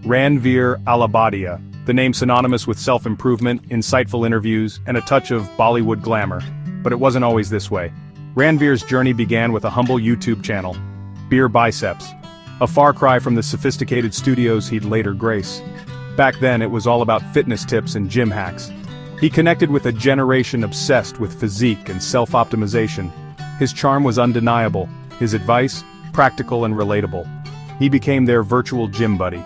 Ranveer Allahbadia, the name synonymous with self-improvement, insightful interviews, and a touch of Bollywood glamour. But it wasn't always this way. Ranveer's journey began with a humble YouTube channel, BeerBiceps, a far cry from the sophisticated studios he'd later grace. Back then it was all about fitness tips and gym hacks. He connected with a generation obsessed with physique and self-optimization. His charm was undeniable, his advice, practical and relatable. He became their virtual gym buddy.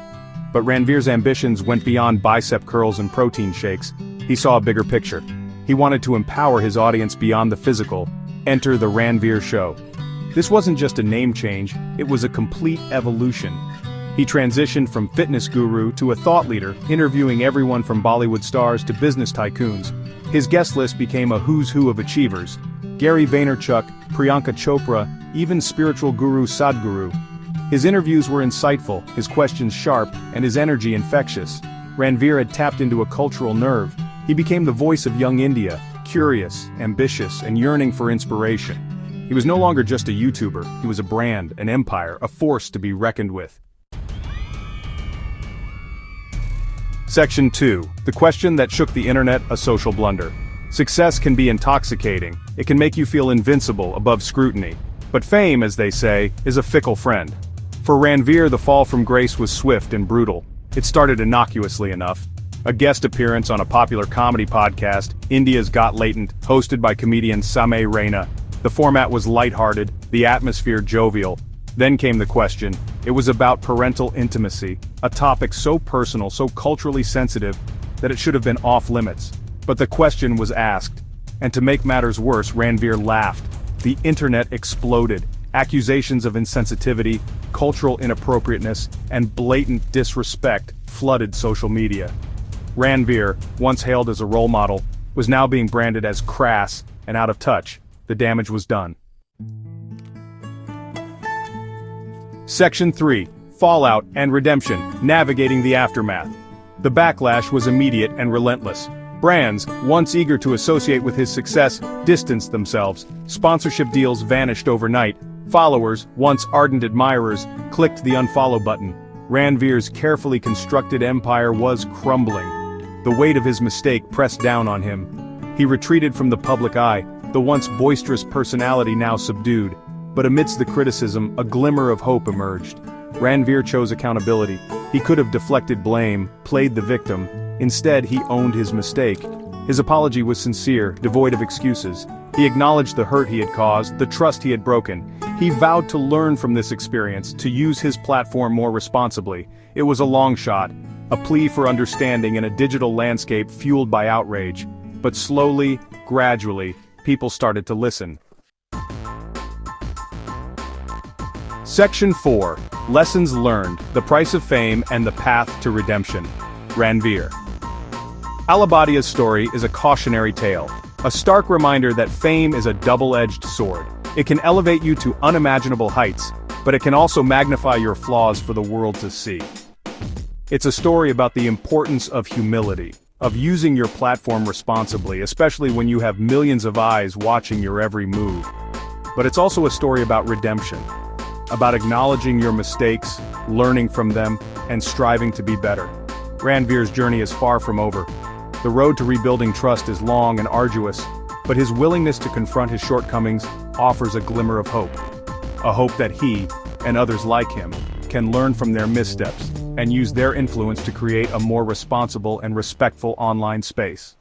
But Ranveer's ambitions went beyond bicep curls and protein shakes. He saw a bigger picture. He wanted to empower his audience beyond the physical. Enter the Ranveer Show. This wasn't just a name change, it was a complete evolution. He transitioned from fitness guru to a thought leader, interviewing everyone from Bollywood stars to business tycoons. His guest list became a who's who of achievers. Gary Vaynerchuk, Priyanka Chopra, even spiritual guru Sadhguru. His interviews were insightful, his questions sharp, and his energy infectious. Ranveer had tapped into a cultural nerve. He became the voice of young India, curious, ambitious, and yearning for inspiration. He was no longer just a YouTuber, he was a brand, an empire, a force to be reckoned with. Section 2. The question that shook the internet, a social blunder. Success can be intoxicating. It can make you feel invincible, above scrutiny. But fame, as they say, is a fickle friend. For Ranveer, the fall from grace was swift and brutal. It started innocuously enough. A guest appearance on a popular comedy podcast, India's Got Latent, hosted by comedian Samay Raina. The format was lighthearted, the atmosphere jovial. Then came the question. It was about parental intimacy, a topic so personal, so culturally sensitive, that it should have been off limits. But the question was asked. And to make matters worse, Ranveer laughed. The internet exploded. Accusations of insensitivity, cultural inappropriateness, and blatant disrespect flooded social media. Ranveer, once hailed as a role model, was now being branded as crass and out of touch. The damage was done. Section 3. Fallout and Redemption, Navigating the Aftermath. The backlash was immediate and relentless. Brands, once eager to associate with his success, distanced themselves. Sponsorship deals vanished overnight. Followers, once ardent admirers, clicked the unfollow button. Ranveer's carefully constructed empire was crumbling. The weight of his mistake pressed down on him. He retreated from the public eye, the once boisterous personality now subdued. But amidst the criticism, a glimmer of hope emerged. Ranveer chose accountability. He could have deflected blame, played the victim. Instead, he owned his mistake. His apology was sincere, devoid of excuses. He acknowledged the hurt he had caused, the trust he had broken. He vowed to learn from this experience, to use his platform more responsibly. It was a long shot, a plea for understanding in a digital landscape fueled by outrage. But slowly, gradually, people started to listen. Section 4. Lessons Learned, The Price of Fame and the Path to Redemption. Ranveer Allahbadia's story is a cautionary tale, a stark reminder that fame is a double-edged sword. It can elevate you to unimaginable heights, but it can also magnify your flaws for the world to see. It's a story about the importance of humility, of using your platform responsibly, especially when you have millions of eyes watching your every move. But it's also a story about redemption, about acknowledging your mistakes, learning from them, and striving to be better. Ranveer's journey is far from over. The road to rebuilding trust is long and arduous, but his willingness to confront his shortcomings offers a glimmer of hope. A hope that he, and others like him, can learn from their missteps and use their influence to create a more responsible and respectful online space.